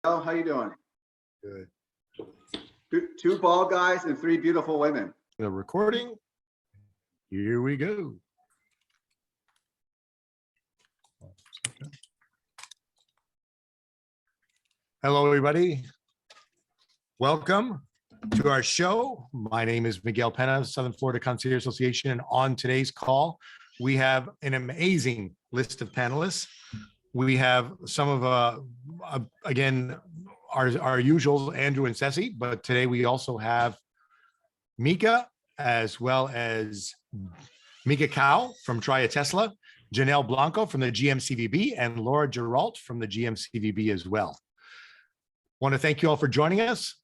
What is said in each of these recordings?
How you doing? Good. Two bald guys and three beautiful women. The recording. Here we go. Hello, everybody. Welcome to our show. My name is Miguel Pena, Southern Florida Concierge Association, and on today's call, we have an amazing list of panelists. We have some of, again, our usuals, Andrew and Ceci, but today we also have Mika, as well as Mika Cow from Try a Tesla, Janelle Blanco from the GMCVB, and Laura Geralt from the GMCVB as well. Want to thank you all for joining us.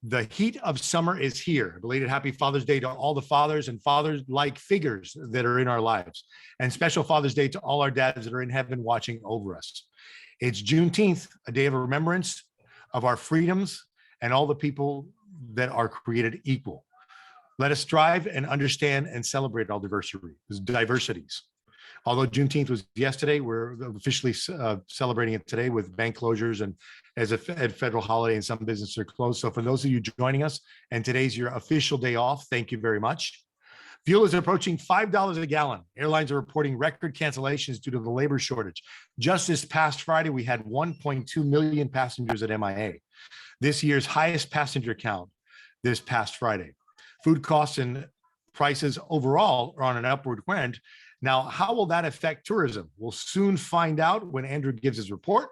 The heat of summer is here. Belated happy Father's Day to all the fathers and fathers-like figures that are in our lives. And special Father's Day to all our dads that are in heaven watching over us. It's Juneteenth, a day of remembrance of our freedoms and all the people that are created equal. Let us strive and understand and celebrate all diversities. Although Juneteenth was yesterday, we're officially celebrating it today with bank closures and as a federal holiday, and some businesses are closed. So for those of you joining us, and today's your official day off, thank you very much. Fuel is approaching $5 a gallon. Airlines are reporting record cancellations due to the labor shortage. Just this past Friday, we had 1.2 million passengers at MIA. This year's highest passenger count this past Friday. Food costs and prices overall are on an upward trend. Now, how will that affect tourism? We'll soon find out when Andrew gives his report.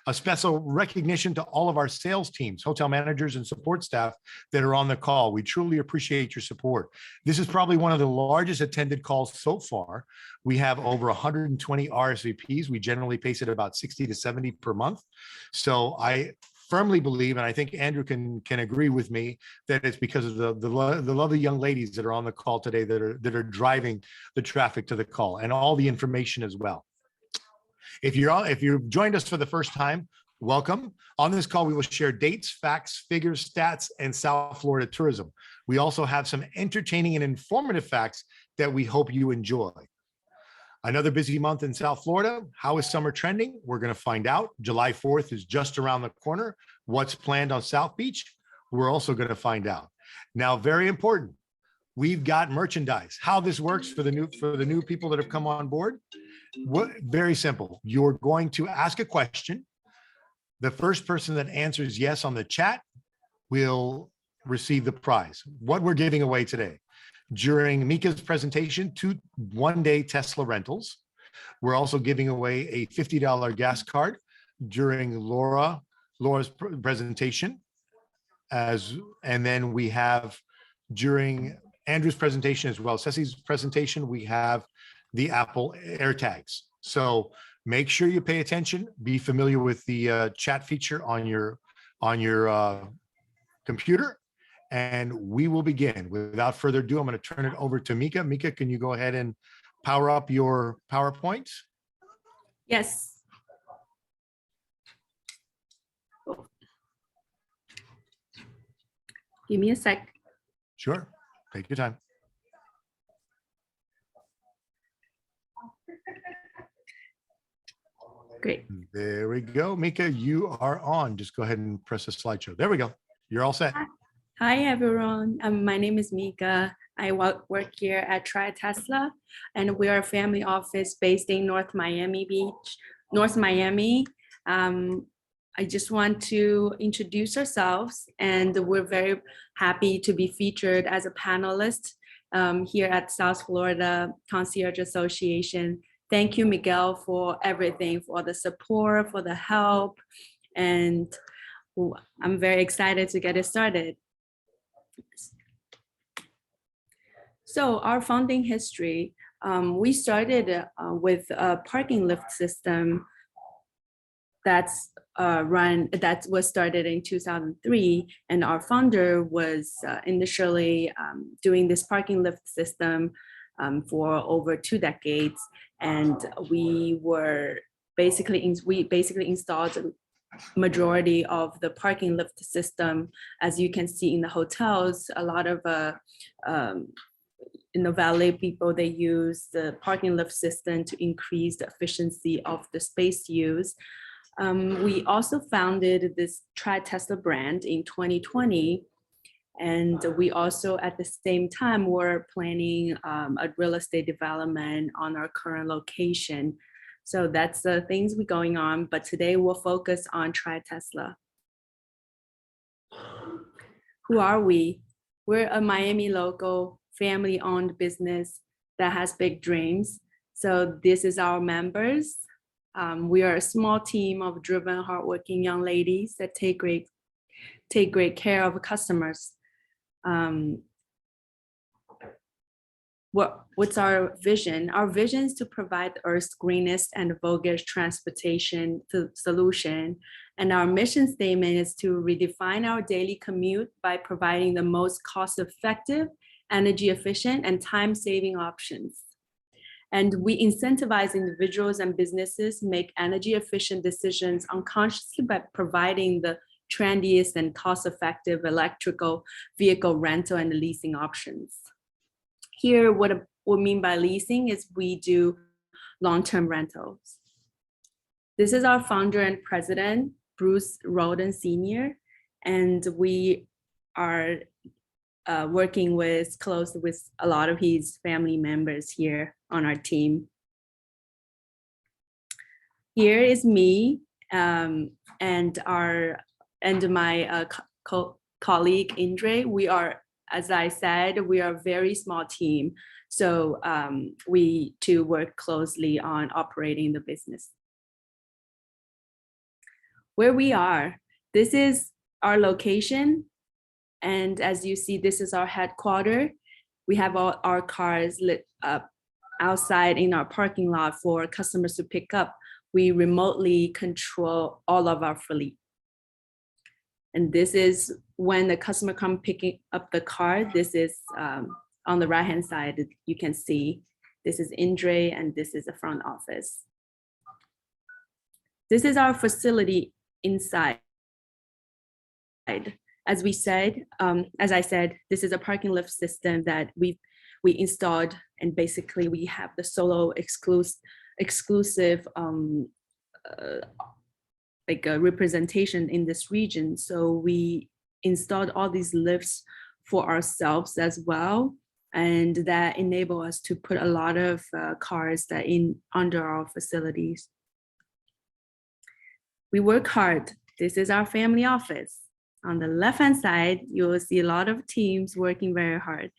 A special recognition to all of our sales teams, hotel managers, and support staff that are on the call. We truly appreciate your support. This is probably one of the largest attended calls so far. We have over 120 RSVPs. We generally pace it about 60 to 70 per month. So I firmly believe, and I think Andrew can agree with me, that it's because of the lovely young ladies that are on the call today that are driving the traffic to the call and all the information as well. If you've joined us for the first time, welcome. On this call, we will share dates, facts, figures, stats, and South Florida tourism. We also have some entertaining and informative facts that we hope you enjoy. Another busy month in South Florida. How is summer trending? We're going to find out. July 4th is just around the corner. What's planned on South Beach? We're also going to find out. Now, very important, we've got merchandise. How this works for the new people that have come on board? Very simple. You're going to ask a question. The first person that answers yes on the chat will receive the prize. What we're giving away today. During Mika's presentation, 2 one-day Tesla rentals. We're also giving away a $50 gas card during Laura's presentation. And then we have during Andrew's presentation as well, Ceci's presentation, we have the Apple AirTags. So make sure you pay attention, be familiar with the chat feature on your computer. And we will begin. Without further ado, I'm going to turn it over to Mika. Mika, can you go ahead and power up your PowerPoint? Yes. Give me a sec. Sure. Take your time. Great. There we go. Mika, you are on. Just go ahead and press the slideshow. There we go. You're all set. Hi, everyone. My name is Mika. I work here at Try a Tesla, and we are a family office based in North Miami Beach, North Miami. I just want to introduce ourselves, and we're very happy to be featured as a panelist here at South Florida Concierge Association. Thank you, Miguel, for everything, for the support, for the help, and I'm very excited to get it started. So our founding history, we started with a parking lift system that was started in 2003, and our founder was initially doing this parking lift system for over 2 decades, and we basically installed majority of the parking lift system. As you can see in the hotels, a lot of in the valet people, they use the parking lift system to increase the efficiency of the space used. We also founded this Try Tesla brand in 2020. And we also, at the same time, were planning a real estate development on our current location. So that's the things we're going on. But today we'll focus on Try Tesla. Who are we? We're a Miami local family-owned business that has big dreams. So this is our members. We are a small team of driven, hardworking young ladies that take great care of customers. What's our vision? Our vision is to provide the Earth's greenest and bogus transportation solution. And our mission statement is to redefine our daily commute by providing the most cost-effective, energy-efficient, and time-saving options. And we incentivize individuals and businesses make energy-efficient decisions unconsciously by providing the trendiest and cost-effective electrical vehicle rental and leasing options. Here, what we mean by leasing is we do long-term rentals. This is our founder and president, Bruce Roden Sr., and we are working close with a lot of his family members here on our team. Here is me and my colleague Indre. We are, as I said, we are a very small team. So we too work closely on operating the business. Where we are, this is our location. And as you see, this is our headquarters. We have all our cars lit up outside in our parking lot for customers to pick up. We remotely control all of our fleet. And this is when the customer comes picking up the car. This is on the right-hand side, you can see this is Indre and this is the front office. This is our facility inside. As I said, this is a parking lift system that we installed, and basically we have the solo exclusive like a representation in this region. So we installed all these lifts for ourselves as well, and that enable us to put a lot of cars that under our facilities. We work hard. This is our family office. On the left-hand side, you will see a lot of teams working very hard.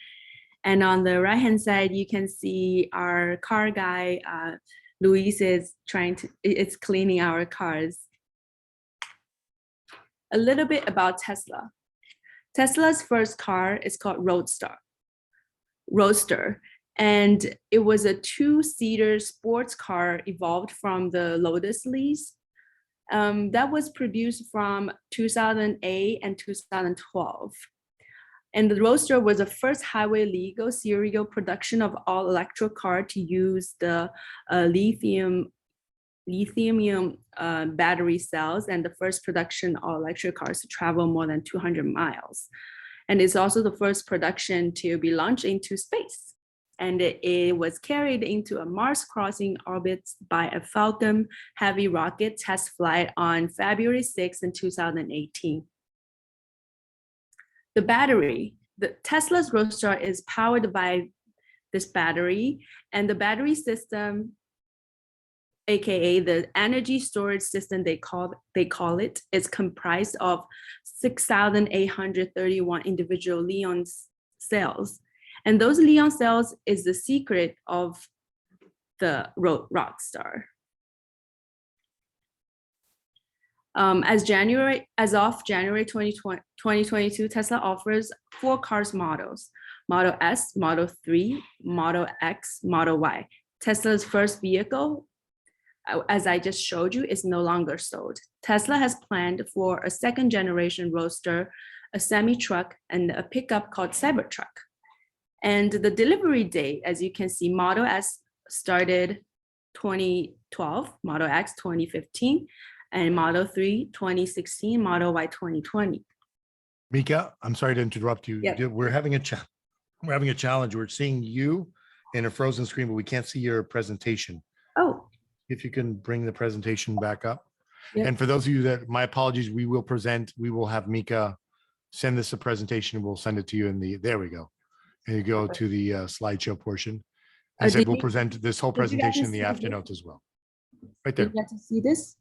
And on the right-hand side, you can see our car guy, Luis is cleaning our cars. A little bit about Tesla. Tesla's first car is called Roadster. And it was a two-seater sports car evolved from the Lotus lease. That was produced from 2008 and 2012. And the Roadster was the first highway legal serial production of all electric car to use the lithium battery cells, and the first production all electric cars to travel more than 200 miles. And it's also the first production to be launched into space. And it was carried into a Mars crossing orbit by a Falcon Heavy rocket test flight on February 6 in 2018. The battery, the Tesla's Roadstar is powered by this battery, and the battery system, AKA the energy storage system they call it, is comprised of 6,831 individual Leon cells. And those Leon cells is the secret of the Roadstar. As of January 2022, Tesla offers 4 cars models: Model S, Model 3, Model X, Model Y. Tesla's first vehicle, as I just showed you, is no longer sold. Tesla has planned for a second generation Roadster, a semi-truck, and a pickup called Cybertruck. And the delivery date, as you can see, Model S started 2012, Model X 2015, and Model 3 2016, Model Y 2020. Mika, I'm sorry to interrupt you. Yeah. We're having a challenge. We're seeing you in a frozen screen, but we can't see your presentation. Oh. If you can bring the presentation back up. Yep. And for those of you that, my apologies, we will have Mika send this a presentation. We'll send it to you in the, there we go. And you go to the slideshow portion. I said Did we'll you- present this whole did you get to presentation in the see after this? notes as well. Right Did there. you get to see this?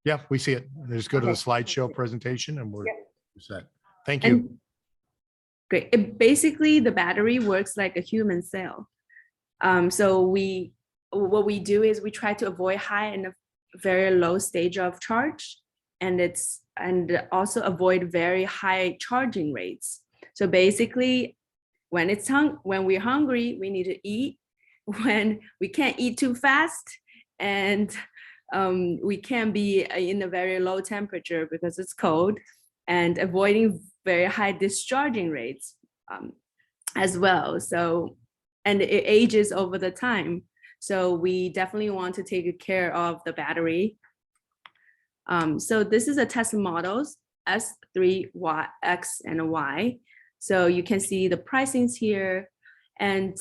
Yeah, we see it. Just go to the Okay. slideshow presentation and we're Yep. set. Thank you. And great. Basically, the battery works like a human cell. So what we do is we try to avoid high and a very low stage of charge, and also avoid very high charging rates. So basically, when we're hungry, we need to eat. When we can't eat too fast, and we can't be in a very low temperature because it's cold, and avoiding very high discharging rates as well. So, and it ages over the time. So we definitely want to take care of the battery. So this is a Tesla models S3, Y, X, and Y. So you can see the pricings here, and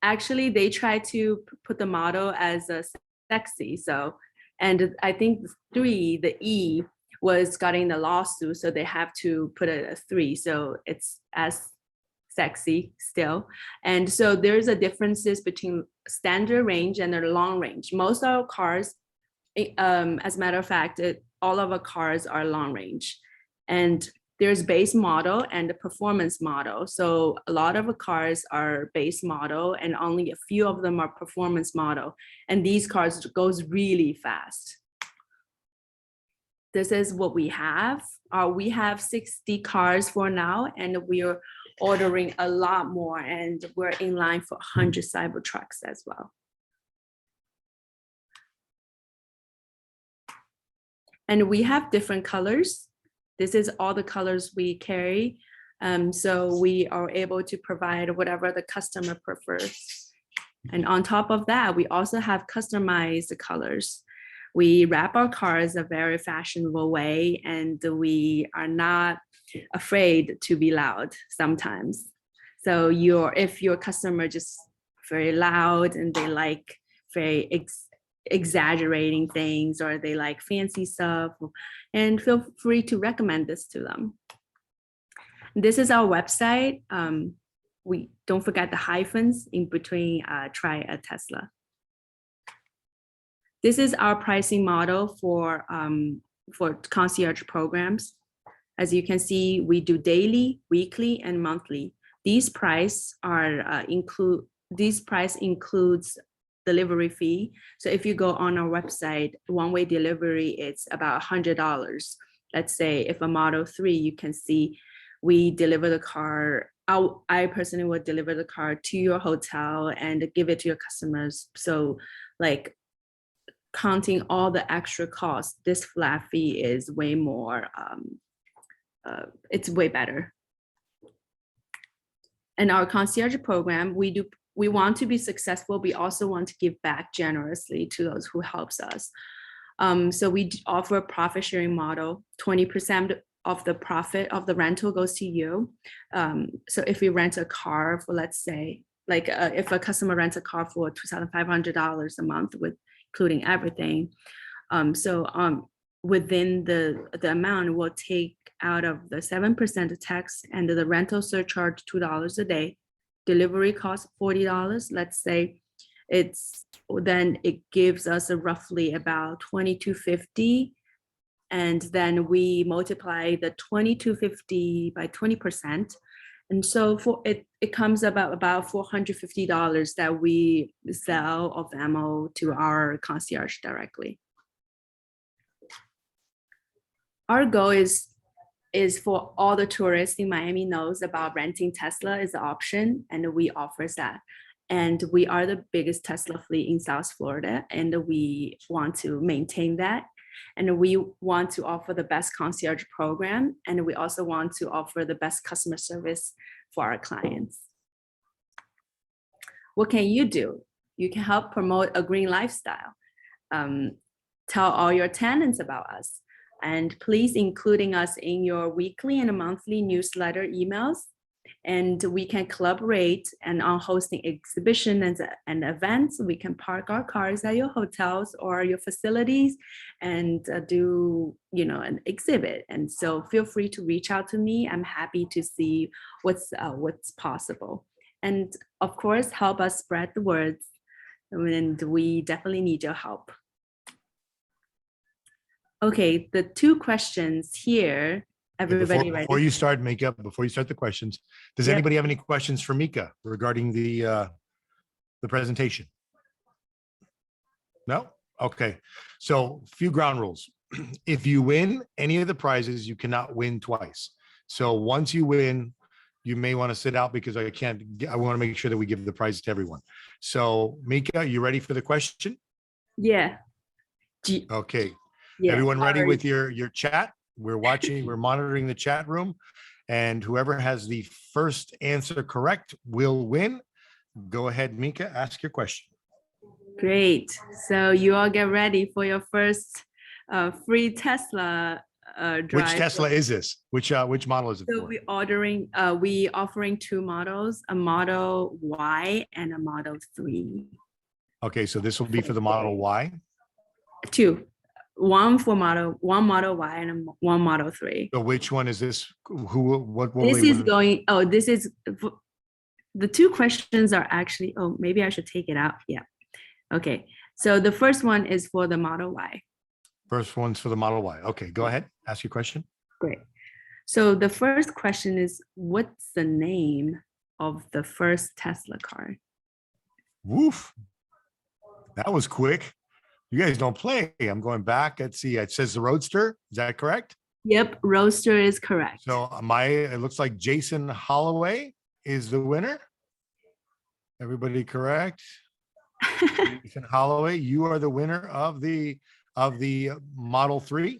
actually they try to put the model as a sexy. So, and I think the E was getting the lawsuit, so they have to put it a 3. So it's as sexy still. And so there's a differences between standard range and the long range. Most of our cars, as a matter of fact, all of our cars are long range. And there's base model and the performance model. So a lot of the cars are base model and only a few of them are performance model. And these cars goes really fast. This is what we have. We have 60 cars for now, and we're ordering a lot more, and we're in line for 100 Cybertrucks as well. And we have different colors. This is all the colors we carry. So we are able to provide whatever the customer prefers. And on top of that, we also have customized colors. We wrap our cars a very fashionable way, and we are not afraid to be loud sometimes. So if your customer just very loud and they like very exaggerating things, or they like fancy stuff, and feel free to recommend this to them. This is our website. We don't forget the hyphens in between try a Tesla. This is our pricing model for concierge programs. As you can see, we do daily, weekly, and monthly. These price includes delivery fee. So if you go on our website, one-way delivery, it's about $100. Let's say if a Model 3, you can see we deliver the car. I personally would deliver the car to your hotel and give it to your customers. So like counting all the extra costs, this flat fee is way more, it's way better. And our concierge program, we want to be successful. We also want to give back generously to those who helps us. So we offer a profit sharing model. 20% of the profit of the rental goes to you. So if you rent a car for, let's say, like if a customer rents a car for $2,500 a month with including everything, within the amount we'll take out of the 7% tax and the rental surcharge $2 a day, delivery cost $40. Let's say it gives us a roughly about $2,250, and then we multiply the $2,250 by 20%, and so for it comes about $450 that we sell of ammo to our concierge directly. Our goal is for all the tourists in Miami knows about renting Tesla is an option, and we offer that. And we are the biggest Tesla fleet in South Florida, and we want to maintain that. And we want to offer the best concierge program, and we also want to offer the best customer service for our clients. What can you do? You can help promote a green lifestyle. Tell all your tenants about us. And please including us in your weekly and monthly newsletter emails. and we can collaborate and on hosting exhibitions and events. We can park our cars at your hotels or your facilities and do, an exhibit. And so feel free to reach out to me. I'm happy to see what's possible. And of course, help us spread the words. And we definitely need your help. Okay, the 2 questions here. Everybody ready? Before you start, before you start the questions, does anybody have any questions for Mika regarding the presentation? No? Okay. So few ground rules. If you win any of the prizes, you cannot win twice. So once you win, you may want to sit out because I want to make sure that we give the prize to everyone. So Mika, you ready for the question? Yeah. Okay. Yeah. Everyone ready with your chat? We're monitoring the chat room, and whoever has the first answer correct will win. Go ahead, Mika, ask your question. Great. So you all get ready for your first free Tesla drive. Which Tesla is this? Which model is it So for? we offering 2 models, a Model Y and a Model 3. Okay, so this will be for the Model Y. 2. One Model Y and one Model 3. So which one is this? What This is going, this is, the 2 questions are actually, maybe I should take it out. Yeah. Okay. So the first one is for the Model Y. First one's for the Model Y. Okay, go ahead. Ask your question. Great. So the first question is, what's the name of the first Tesla car? Woof. That was quick. You guys don't play. I'm going back. Let's see. It says the Roadster. Is that correct? Yep, Roadster is correct. So it looks like Jason Holloway is the winner. Everybody correct? Jason Holloway, you are the winner of the Model 3.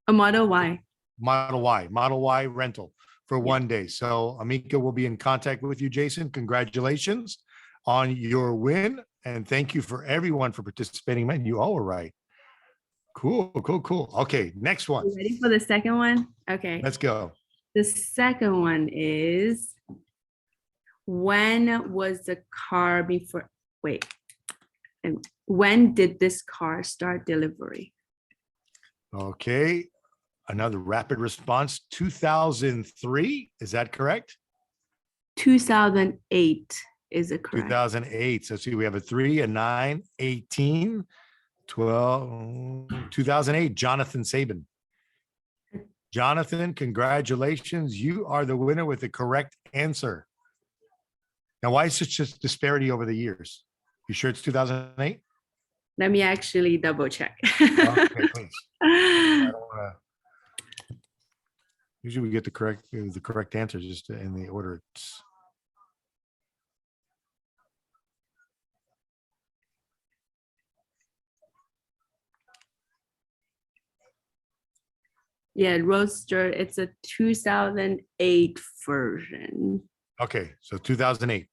A Model Y. Model Y rental for 1 day. So Amika will be in contact with you, Jason. Congratulations on your win. And thank you for everyone for participating. Man, you all were right. Cool. Okay, next one. You ready for the second one? Okay. Let's go. The second one is, when was the car and when did this car start delivery? Okay, another rapid response. 2003, is that correct? 2008 is it correct? 2008. So see, we have a 3, a 9, 18, 12, 2008, Jonathan Sabin. Jonathan, congratulations. You are the winner with the correct answer. Now, why is such a disparity over the years? You sure it's 2008? Let me actually double check. Okay, please. I don't wanna... Usually we get the correct answer just in the order it's... Yeah, Roadster, it's a 2008 version. Okay, so 2008.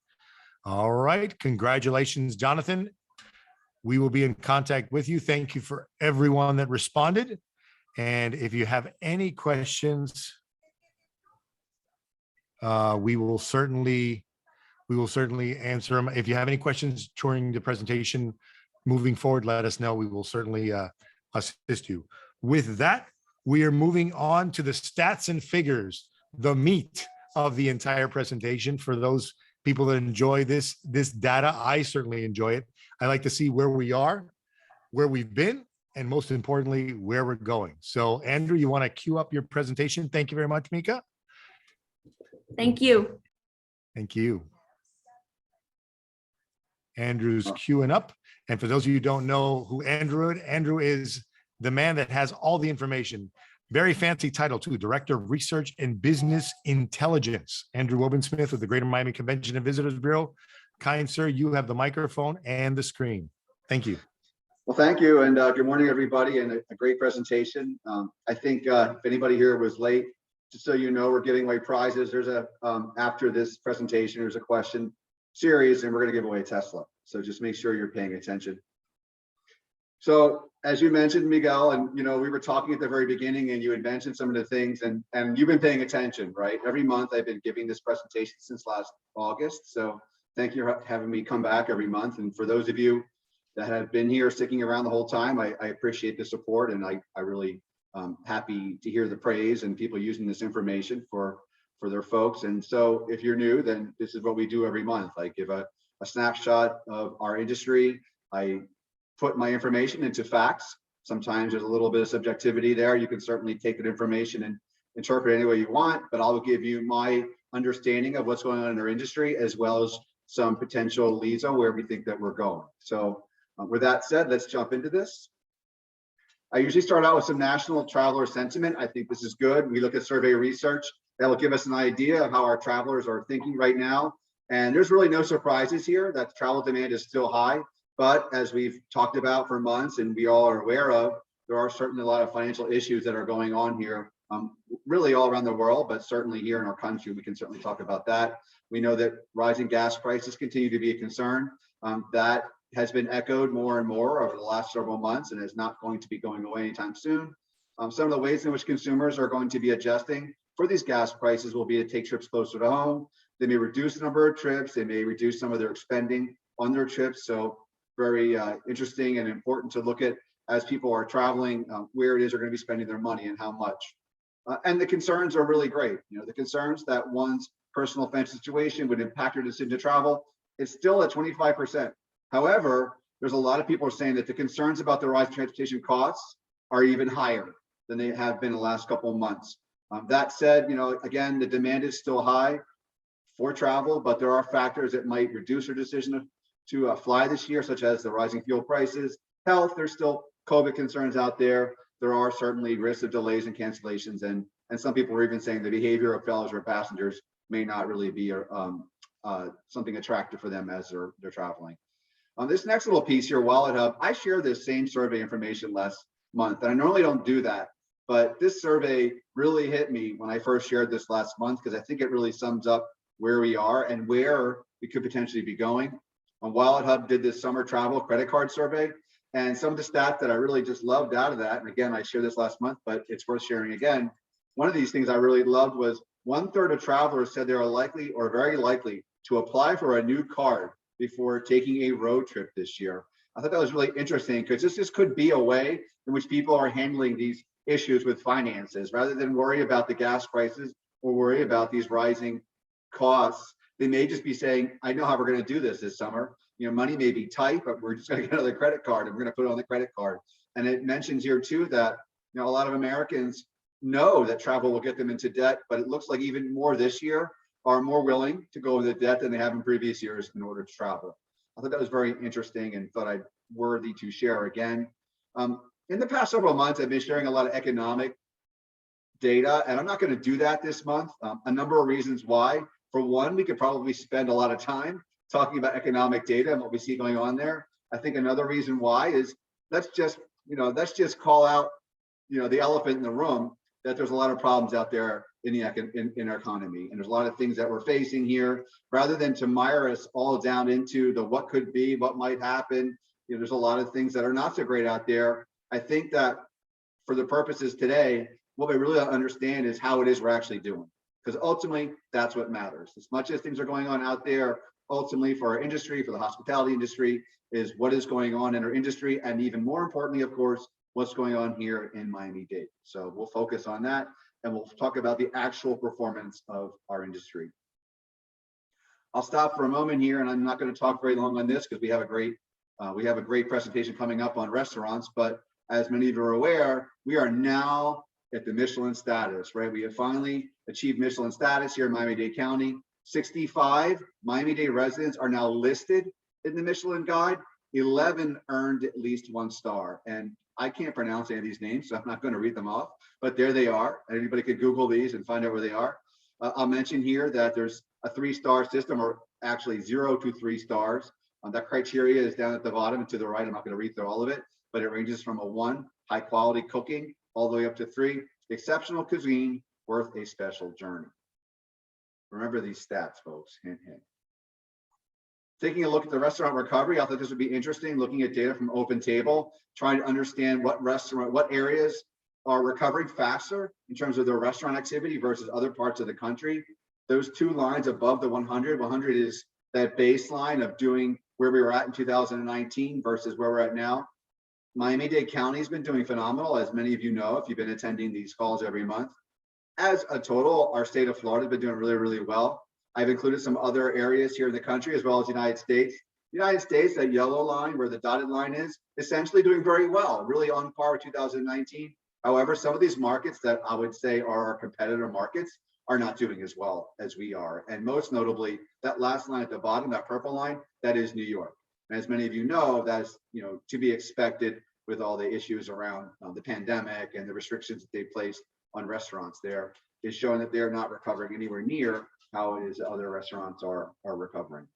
All right, congratulations, Jonathan. We will be in contact with you. Thank you for everyone that responded. And if you have any questions, we will certainly answer them. If you have any questions during the presentation moving forward, let us know. We will certainly assist you. With that, we are moving on to the stats and figures, the meat of the entire presentation. For those people that enjoy this data, I certainly enjoy it. I like to see where we are, where we've been, and most importantly, where we're going. So Andrew, you want to cue up your presentation? Thank you very much, Mika. Thank you. Thank you. Andrew's queuing up. And for those of you who don't know who Andrew is the man that has all the information. Very fancy title too, Director of Research and Business Intelligence. Andrew Wobensmith with the Greater Miami Convention and Visitors Bureau. Kind sir, you have the microphone and the screen. Thank you. Well, thank you, and good morning, everybody, and a great presentation. I think if anybody here was late, just so you know, we're giving away prizes. There's after this presentation, there's a question series, and we're going to give away a Tesla. So just make sure you're paying attention. So as you mentioned, Miguel, and we were talking at the very beginning, and you had mentioned some of the things, and you've been paying attention, right? Every month I've been giving this presentation since last August. So thank you for having me come back every month. And for those of you that have been here sticking around the whole time, I appreciate the support, and I really happy to hear the praise and people using this information for their folks. And so if you're new, then this is what we do every month. I give a snapshot of our industry. I put my information into facts. Sometimes there's a little bit of subjectivity there. You can certainly take that information and interpret any way you want, but I'll give you my understanding of what's going on in our industry, as well as some potential leads on where we think that we're going. So with that said, let's jump into this. I usually start out with some national traveler sentiment. I think this is good. We look at survey research that will give us an idea of how our travelers are thinking right now. And there's really no surprises here that travel demand is still high. But as we've talked about for months, and we all are aware of, there are certainly a lot of financial issues that are going on here, really all around the world, but certainly here in our country, we can certainly talk about that. We know that rising gas prices continue to be a concern. That has been echoed more and more over the last several months and is not going to be going away anytime soon. Some of the ways in which consumers are going to be adjusting for these gas prices will be to take trips closer to home. They may reduce the number of trips. They may reduce some of their spending on their trips. So very interesting and important to look at as people are traveling, where it is they're going to be spending their money and how much. And the concerns are really great. The concerns that one's personal financial situation would impact your decision to travel, it's still at 25%. However, there's a lot of people are saying that the concerns about the rise in transportation costs are even higher than they have been in the last couple of months. That said, again, the demand is still high for travel, but there are factors that might reduce your decision to fly this year, such as the rising fuel prices, health. There's still COVID concerns out there. There are certainly risks of delays and cancellations, and some people are even saying the behavior of fellows or passengers may not really be something attractive for them as they're traveling. On this next little piece here, Wallet Hub, I shared this same survey information last month, and I normally don't do that, but this survey really hit me when I first shared this last month, because I think it really sums up where we are and where we could potentially be going. Wallet Hub did this summer travel credit card survey, and some of the stats that I really just loved out of that, and again, I shared this last month, but it's worth sharing again. One of these things I really loved was 1/3 of travelers said they are likely or very likely to apply for a new card before taking a road trip this year. I thought that was really interesting, because this could be a way in which people are handling these issues with finances. Rather than worry about the gas prices or worry about these rising costs, they may just be saying, I know how we're going to do this summer. Money may be tight, but we're just going to get another credit card and we're going to put it on the credit card. And it mentions here too that a lot of Americans know that travel will get them into debt, but it looks like even more this year are more willing to go into debt than they have in previous years in order to travel. I thought that was very interesting and thought I'd worthy to share again. In the past several months, I've been sharing a lot of economic data, and I'm not going to do that this month. A number of reasons why. For one, we could probably spend a lot of time talking about economic data and what we see going on there. I think another reason why is let's just call out the elephant in the room, that there's a lot of problems out there in our economy, and there's a lot of things that we're facing here. Rather than to mire us all down into the what could be, what might happen, there's a lot of things that are not so great out there. I think that for the purposes today, what we really understand is how it is we're actually doing, because ultimately that's what matters. As much as things are going on out there, ultimately for our industry, for the hospitality industry, is what is going on in our industry, and even more importantly, of course, what's going on here in Miami-Dade. So we'll focus on that, and we'll talk about the actual performance of our industry. I'll stop for a moment here, and I'm not going to talk very long on this because we have a great presentation coming up on restaurants. But as many of you are aware, we are now at the Michelin status, right? We have finally achieved Michelin status here in Miami-Dade County. 65 Miami-Dade residents are now listed in the Michelin Guide. 11 earned at least 1 star. And I can't pronounce any of these names, so I'm not going to read them off, but there they are. Anybody could Google these and find out where they are. I'll mention here that there's a 3-star system, or actually 0 to 3 stars. That criteria is down at the bottom and to the right. I'm not going to read through all of it, but it ranges from a 1, high quality cooking, all the way up to 3, exceptional cuisine, worth a special journey. Remember these stats, folks. Hint, hint. Taking a look at the restaurant recovery, I thought this would be interesting, looking at data from Open Table, trying to understand what areas are recovering faster in terms of their restaurant activity versus other parts of the country. Those two lines above the 100, 100 is that baseline of doing where we were at in 2019 versus where we're at now. Miami-Dade County has been doing phenomenal, as many of you know, if you've been attending these calls every month. As a total, our state of Florida has been doing really, really well. I've included some other areas here in the country as well as the United States. The United States, that yellow line where the dotted line is, essentially doing very well, really on par with 2019. However, some of these markets that I would say are our competitor markets are not doing as well as we are. And most notably, that last line at the bottom, that purple line, that is New York. And as many of you know, that's to be expected with all the issues around the pandemic and the restrictions that they placed on restaurants there, is showing that they're not recovering anywhere near how it is other restaurants are recovering.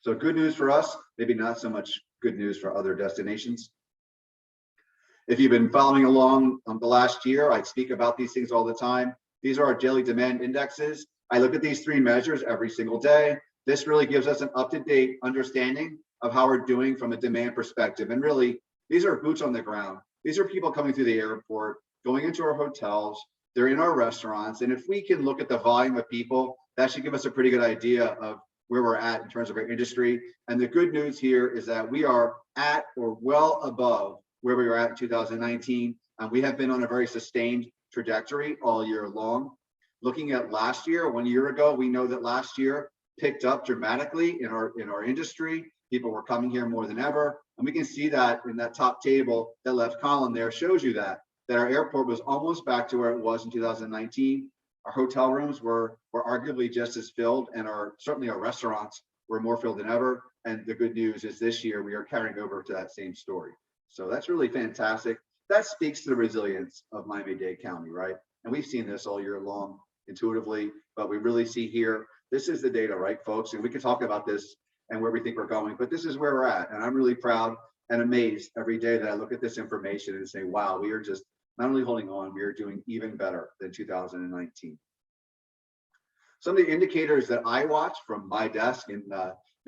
So good news for us, maybe not so much good news for other destinations. If you've been following along the last year, I speak about these things all the time. These are our daily demand indexes. I look at these three measures every single day. This really gives us an up-to-date understanding of how we're doing from a demand perspective. And really, these are boots on the ground. These are people coming through the airport, going into our hotels, they're in our restaurants. And if we can look at the volume of people, that should give us a pretty good idea of where we're at in terms of our industry. And the good news here is that we are at or well above where we were at in 2019. And we have been on a very sustained trajectory all year long. Looking at last year, 1 year ago, we know that last year picked up dramatically in our industry. People were coming here more than ever. And we can see that in that top table, that left column there shows you that our airport was almost back to where it was in 2019. Our hotel rooms were arguably just as filled, and certainly our restaurants were more filled than ever. And the good news is this year we are carrying over to that same story. So that's really fantastic. That speaks to the resilience of Miami-Dade County, right? And we've seen this all year long intuitively, but we really see here, this is the data, right, folks? And we can talk about this and where we think we're going, but this is where we're at. And I'm really proud and amazed every day that I look at this information and say, wow, we are just not only holding on, we are doing even better than 2019. Some of the indicators that I watch from my desk in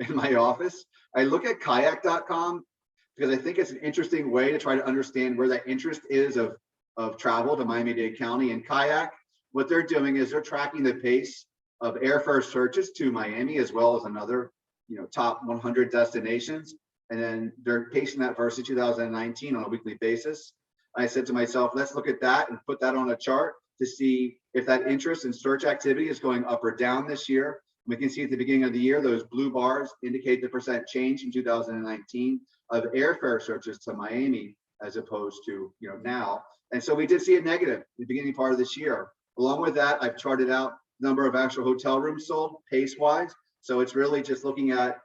my office, I look at kayak.com because I think it's an interesting way to try to understand where that interest is of travel to Miami-Dade County. And Kayak, what they're doing is they're tracking the pace of airfare searches to Miami as well as another top 100 destinations. And then they're pacing that versus 2019 on a weekly basis. I said to myself, let's look at that and put that on a chart to see if that interest in search activity is going up or down this year. We can see at the beginning of the year, those blue bars indicate the percent change in 2019 of airfare searches to Miami as opposed to now. And so we did see a negative in the beginning part of this year. Along with that, I've charted out the number of actual hotel rooms sold pace-wise. So it's really just looking at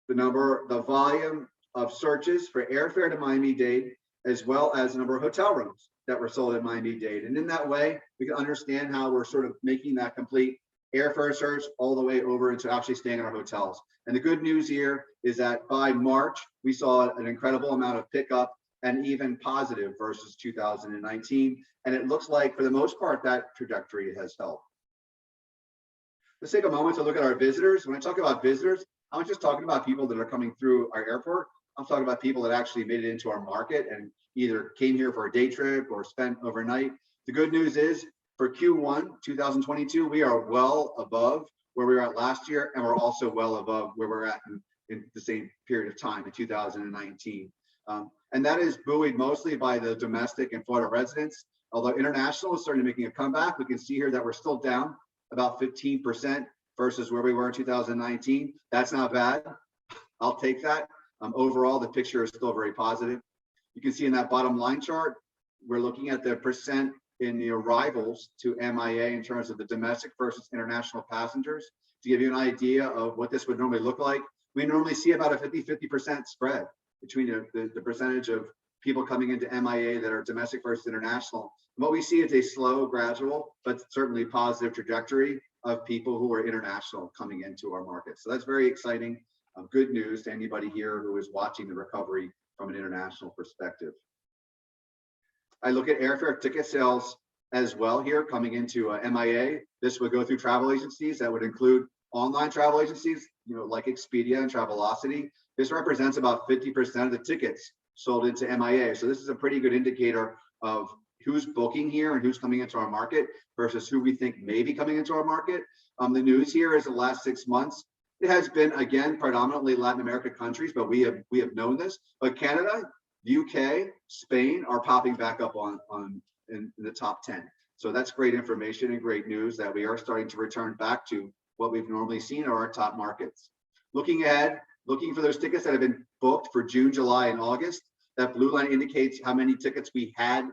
the volume of searches for airfare to Miami-Dade, as well as the number of hotel rooms that were sold at Miami-Dade. And in that way, we can understand how we're sort of making that complete airfare search all the way over into actually staying in our hotels. And the good news here is that by March, we saw an incredible amount of pickup and even positive versus 2019. And it looks like for the most part, that trajectory has held. Let's take a moment to look at our visitors. When I talk about visitors, I'm not just talking about people that are coming through our airport. I'm talking about people that actually made it into our market and either came here for a day trip or spent overnight. The good news is for Q1 2022, we are well above where we were at last year, and we're also well above where we're at in the same period of time in 2019. And that is buoyed mostly by the domestic and Florida residents. Although international is starting to making a comeback, we can see here that we're still down about 15% versus where we were in 2019. That's not bad. I'll take that. Overall, the picture is still very positive. You can see in that bottom line chart, we're looking at the percent in the arrivals to MIA in terms of the domestic versus international passengers. To give you an idea of what this would normally look like, we normally see about a 50-50% spread between the percentage of people coming into MIA that are domestic versus international. And what we see is a slow, gradual, but certainly positive trajectory of people who are international coming into our market. So that's very exciting. Good news to anybody here who is watching the recovery from an international perspective. I look at airfare ticket sales as well here coming into MIA. This would go through travel agencies. That would include online travel agencies, like Expedia and Travelocity, this represents about 50% of the tickets sold into MIA. So this is a pretty good indicator of who's booking here and who's coming into our market versus who we think may be coming into our market. The news here is the last 6 months, it has been, again, predominantly Latin American countries, but we have known this. But Canada, UK, Spain are popping back up in the top 10. So that's great information and great news that we are starting to return back to what we've normally seen are our top markets. Looking ahead, looking for those tickets that have been booked for June, July, and August. That blue line indicates how many tickets we had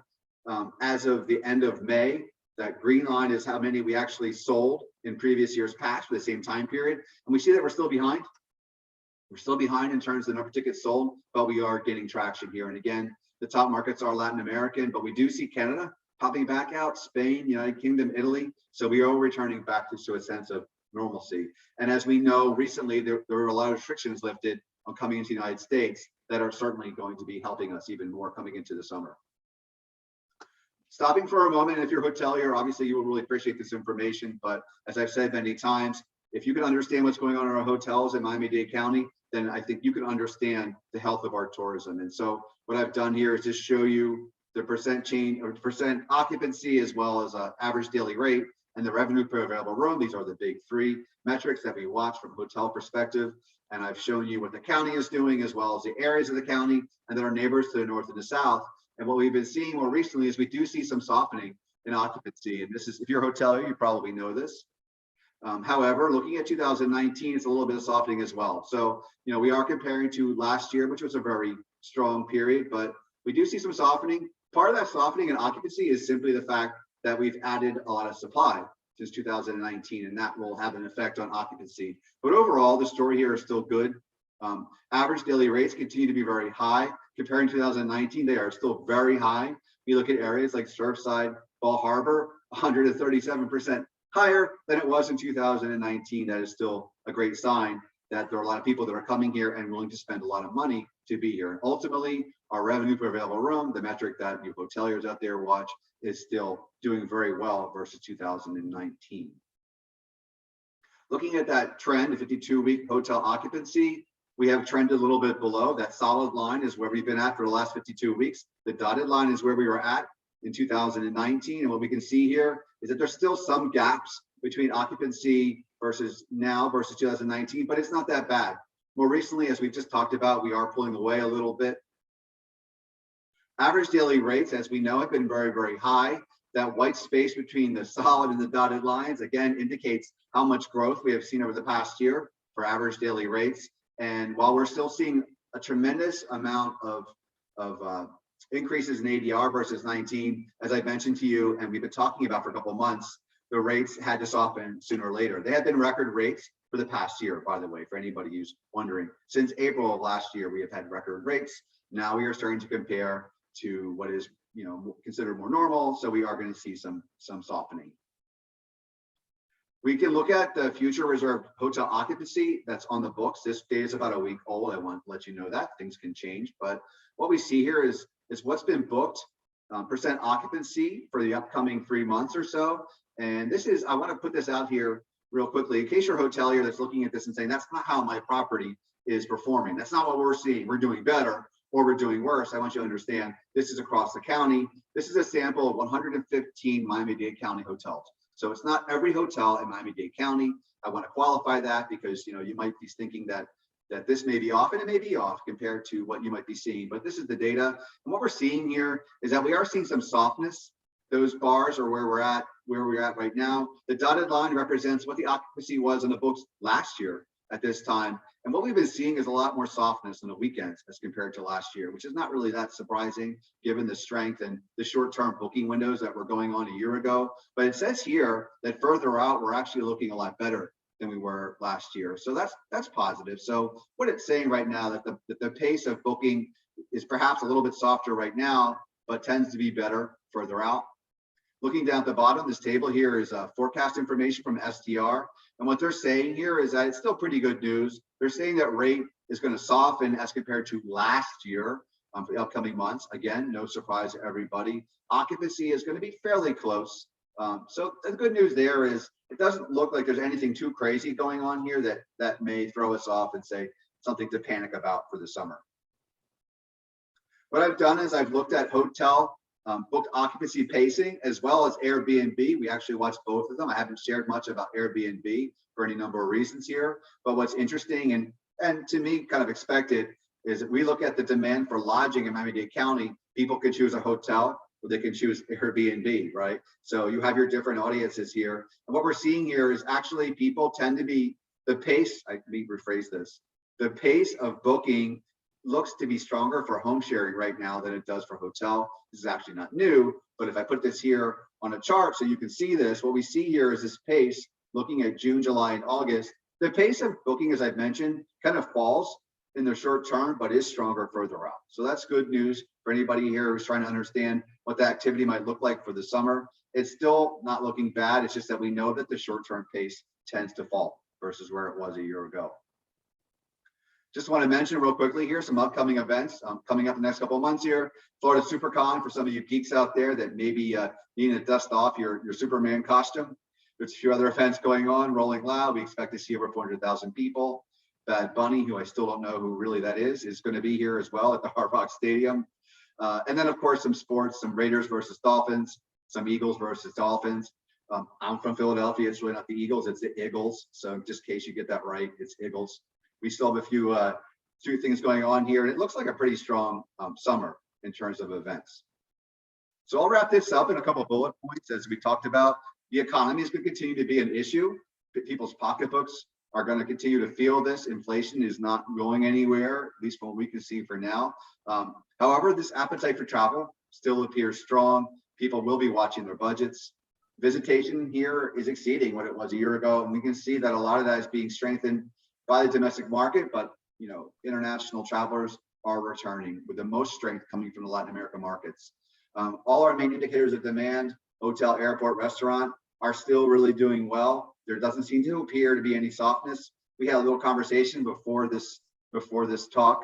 as of the end of May. That green line is how many we actually sold in previous years past for the same time period. And we see that we're still behind. We're still behind in terms of the number of tickets sold, but we are getting traction here. And again, the top markets are Latin American, but we do see Canada popping back out, Spain, United Kingdom, Italy. So we are returning back to a sense of normalcy. And as we know, recently there were a lot of restrictions lifted on coming into the United States that are certainly going to be helping us even more coming into the summer. Stopping for a moment, if you're a hotelier, obviously you will really appreciate this information, but as I've said many times, if you can understand what's going on in our hotels in Miami-Dade County, then I think you can understand the health of our tourism. And so what I've done here is just show you the percent change or percent occupancy as well as average daily rate and the revenue per available room. These are the big three metrics that we watch from a hotel perspective. And I've shown you what the county is doing as well as the areas of the county and then our neighbors to the north and the south. And what we've been seeing more recently is we do see some softening in occupancy. And this is, if you're a hotelier, you probably know this. However, looking at 2019, it's a little bit of softening as well. So, we are comparing to last year, which was a very strong period, but we do see some softening. Part of that softening in occupancy is simply the fact that we've added a lot of supply since 2019, and that will have an effect on occupancy. But overall, the story here is still good. Average daily rates continue to be very high. Comparing 2019, they are still very high. You look at areas like Surfside, Bal Harbor, 137% higher than it was in 2019. That is still a great sign that there are a lot of people that are coming here and willing to spend a lot of money to be here. And ultimately, our revenue per available room, the metric that you hoteliers out there watch, is still doing very well versus 2019. Looking at that trend, the 52-week hotel occupancy, we have trended a little bit below. That solid line is where we've been at for the last 52 weeks. The dotted line is where we were at in 2019. And what we can see here is that there's still some gaps between occupancy versus now versus 2019, but it's not that bad. More recently, as we've just talked about, we are pulling away a little bit. Average daily rates, as we know, have been very, very high. That white space between the solid and the dotted lines, again, indicates how much growth we have seen over the past year for average daily rates. And while we're still seeing a tremendous amount of increases in ADR versus 19, as I mentioned to you, and we've been talking about for a couple of months, the rates had to soften sooner or later. They have been record rates for the past year, by the way, for anybody who's wondering. Since April of last year, we have had record rates. Now we are starting to compare to what is considered more normal. So we are going to see some softening. We can look at the future reserved hotel occupancy that's on the books. This data is about a week old. I want to let you know that things can change. But what we see here is what's been booked, percent occupancy for the upcoming 3 months or so. And this is, I want to put this out here real quickly in case you're a hotelier that's looking at this and saying, that's not how my property is performing. That's not what we're seeing. We're doing better or we're doing worse. I want you to understand this is across the county. This is a sample of 115 Miami-Dade County hotels. So it's not every hotel in Miami-Dade County. I want to qualify that because you might be thinking that this may be off, and it may be off compared to what you might be seeing. But this is the data, and what we're seeing here is that we are seeing some softness. Those bars are where we're at right now. The dotted line represents what the occupancy was in the books last year at this time. And what we've been seeing is a lot more softness on the weekends as compared to last year, which is not really that surprising given the strength and the short-term booking windows that were going on a year ago. But it says here that further out, we're actually looking a lot better than we were last year. So that's positive. So what it's saying right now that the pace of booking is perhaps a little bit softer right now, but tends to be better further out. Looking down at the bottom, this table here is forecast information from STR. And what they're saying here is that it's still pretty good news. They're saying that rate is going to soften as compared to last year for the upcoming months. Again, no surprise to everybody. Occupancy is going to be fairly close. So the good news there is it doesn't look like there's anything too crazy going on here that may throw us off and say something to panic about for the summer. What I've done is I've looked at hotel booked occupancy pacing as well as Airbnb. We actually watched both of them. I haven't shared much about Airbnb for any number of reasons here, but what's interesting and to me kind of expected is that we look at the demand for lodging in Miami-Dade County. People can choose a hotel or they can choose Airbnb, right? So you have your different audiences here. And what we're seeing here is actually people tend to be the pace, let me rephrase this, the pace of booking looks to be stronger for home sharing right now than it does for hotel. This is actually not new, but if I put this here on a chart so you can see this, what we see here is this pace looking at June, July, and August. The pace of booking, as I've mentioned, kind of falls in the short term, but is stronger further out. So that's good news for anybody here who's trying to understand what the activity might look like for the summer. It's still not looking bad. It's just that we know that the short-term pace tends to fall versus where it was a year ago. Just want to mention real quickly here some upcoming events coming up in the next couple of months here. Florida SuperCon for some of you geeks out there that maybe needing to dust off your Superman costume. There's a few other events going on. Rolling Loud, we expect to see over 400,000 people. Bad Bunny, who I still don't know who really that is going to be here as well at the Hard Rock Stadium. And then, of course, some sports, some Raiders versus Dolphins, some Eagles versus Dolphins. I'm from Philadelphia. It's really not the Eagles, it's the Eagles. So just in case you get that right, it's Eagles. We still have a few things going on here, and it looks like a pretty strong summer in terms of events. So I'll wrap this up in a couple of bullet points. As we talked about, the economy is going to continue to be an issue. People's pocketbooks are going to continue to feel this. Inflation is not going anywhere, at least from what we can see for now. However, this appetite for travel still appears strong. People will be watching their budgets. Visitation here is exceeding what it was a year ago, and we can see that a lot of that is being strengthened by the domestic market, but international travelers are returning with the most strength coming from the Latin American markets. All our main indicators of demand, hotel, airport, restaurant, are still really doing well. There doesn't seem to appear to be any softness. We had a little conversation before this talk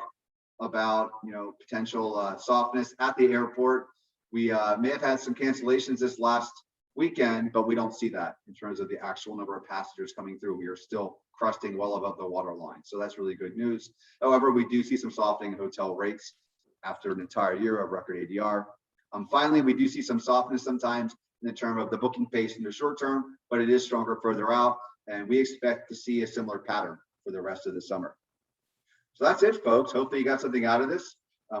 about potential softness at the airport. We may have had some cancellations this last weekend, but we don't see that in terms of the actual number of passengers coming through. We are still cresting well above the waterline. So that's really good news. However, we do see some softening in hotel rates after an entire year of record ADR. Finally, we do see some softness sometimes in the term of the booking pace in the short term, but it is stronger further out. And we expect to see a similar pattern for the rest of the summer. So that's it, folks. Hopefully you got something out of this.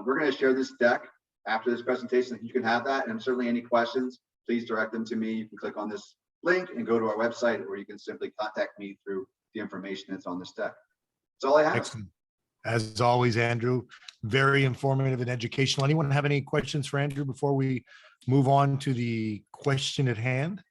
We're going to share this deck after this presentation. You can have that, and certainly any questions, please direct them to me. You can click on this link and go to our website, or you can simply contact me through the information that's on this deck. That's all I have. Excellent. As always, Andrew, very informative and educational. Anyone have any questions for Andrew before we move on to the question at hand?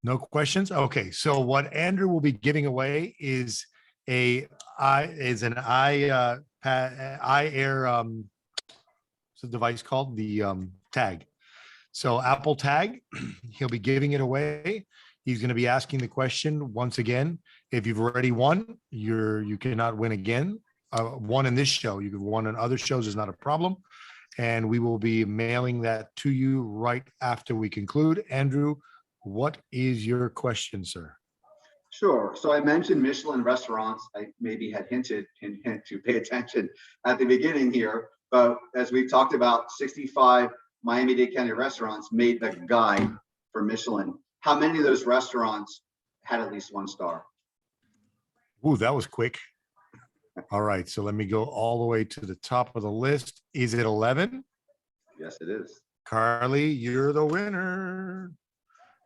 No questions? Okay, so what Andrew will be giving away is an iAir, what's the device called? The tag. So Apple Tag, he'll be giving it away. He's going to be asking the question once again. If you've already won, you cannot win again. Won in this show, you could won in other shows is not a problem. And we will be mailing that to you right after we conclude. Andrew, what is your question, sir? Sure. So I mentioned Michelin restaurants. I maybe had hinted to pay attention at the beginning here, but as we've talked about, 65 Miami-Dade County restaurants made the guide for Michelin. How many of those restaurants had at least 1 star? Ooh, that was quick. All right, so let me go all the way to the top of the list. Is it 11? Yes, it is. Carly, you're the winner.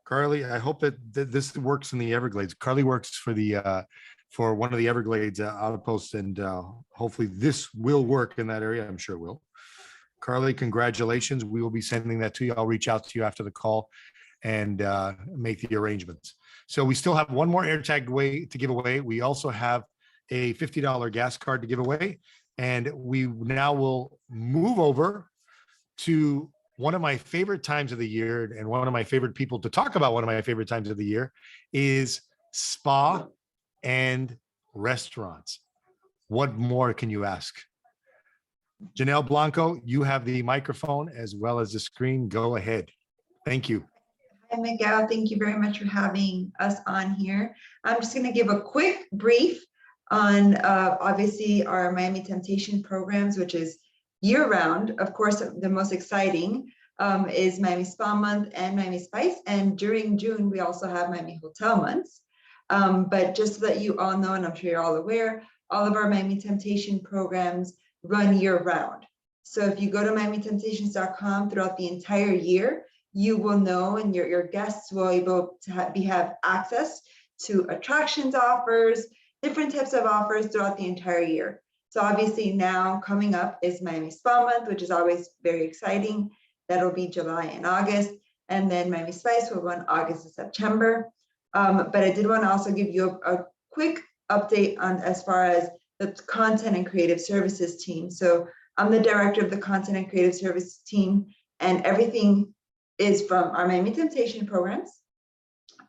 Carly, I hope that this works in the Everglades. Carly works for for one of the Everglades outposts, and hopefully this will work in that area. I'm sure it will. Carly, congratulations. We will be sending that to you. I'll reach out to you after the call and make the arrangements. So we still have one more AirTag to give away. We also have a $50 gas card to give away. And we now will move over to one of my favorite times of the year, and one of my favorite people to talk about one of my favorite times of the year is spa and restaurants. What more can you ask? Janelle Blanco, you have the microphone as well as the screen. Go ahead. Thank you. Hi, Miguel. Thank you very much for having us on here. I'm just going to give a quick brief on obviously our Miami Temptation programs, which is year-round. Of course, the most exciting is Miami Spa Month and Miami Spice. And during June, we also have Miami Hotel Months. But just so that you all know, and I'm sure you're all aware, all of our Miami Temptation programs run year-round. So if you go to MiamiTemptations.com throughout the entire year, you will know, and your guests will be able to have access to attractions offers, different types of offers throughout the entire year. So obviously now coming up is Miami Spa Month, which is always very exciting. That'll be July and August. And then Miami Spice will run August and September. But I did want to also give you a quick update on as far as the content and creative services team. So I'm the director of the content and creative services team, and everything is from our Miami Temptation programs.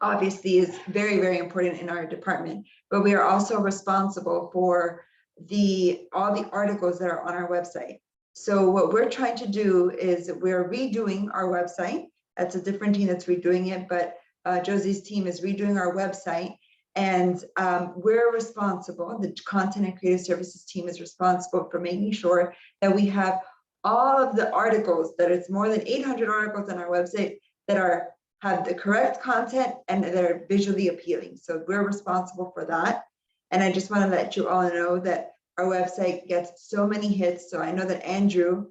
Obviously is very, very important in our department, but we are also responsible for all the articles that are on our website. So what we're trying to do is we're redoing our website. That's a different team that's redoing it, but Josie's team is redoing our website, and we're responsible, the content and creative services team is responsible for making sure that we have all of the articles, that it's more than 800 articles on our website that have the correct content and that are visually appealing. So we're responsible for that. And I just want to let you all know that our website gets so many hits. So I know that Andrew